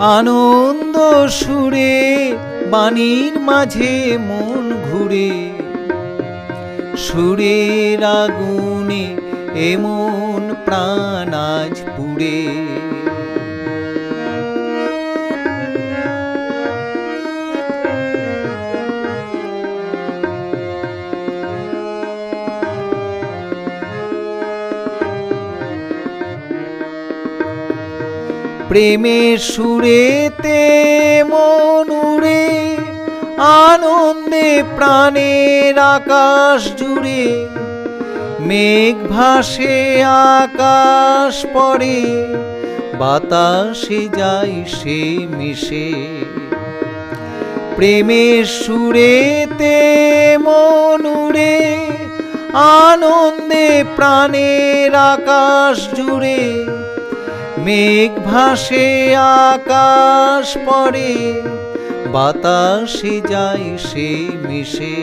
আনন্দ সুরে বাণীর মাঝে মন ঘুরে, সুরের আগুনে এমন প্রাণ আজ পুড়ে। প্রেমের সুরেতে মন উড়ে, আনন্দে প্রাণের আকাশ জুড়ে। মেঘ ভাসে আকাশ পড়ে, বাতাসে যায় সে মিশে। প্রেমের সুরেতে মন উড়ে, আনন্দে প্রাণের আকাশ জুড়ে। মেঘ ভাসে আকাশ পড়ে, বাতাসে যায় সে মিশে।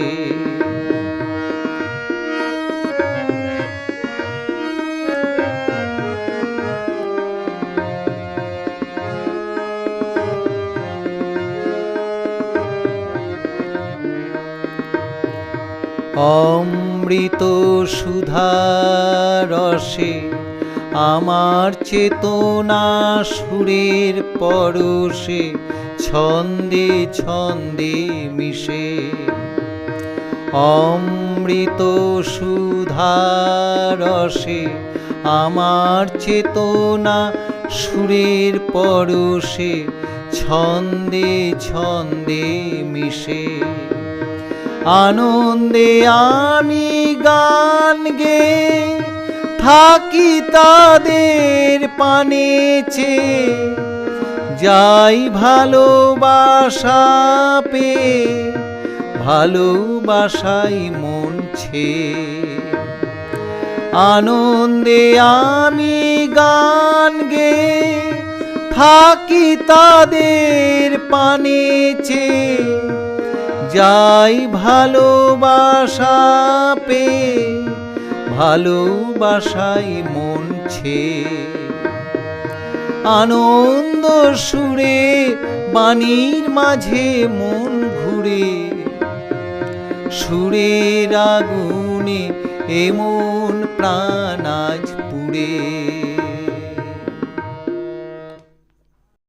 অমৃত সুধা রসে আমার চেতনা সুরের পরশে, ছন্দে ছন্দে মিশে। অমৃত সুধা রসে আমার চেতনা সুরের পরশে, ছন্দে ছন্দে মিশে। আনন্দে আমি গান গেয়ে থাকি তাদের পানে চেয়ে, যাই ভালোবাসা পেয়ে, ভালোবাসাই মন ছেয়ে। আনন্দে আমি গান গেয়ে থাকি তাদের পানে চেয়ে, যাই ভালোবাসা পেয়ে, ভালোবাসাই মন ছেয়ে। আনন্দ সুরে বাণীর মাঝে মন ঘুরে, সুরের আগুনে এমন প্রাণ আজ পুড়ে।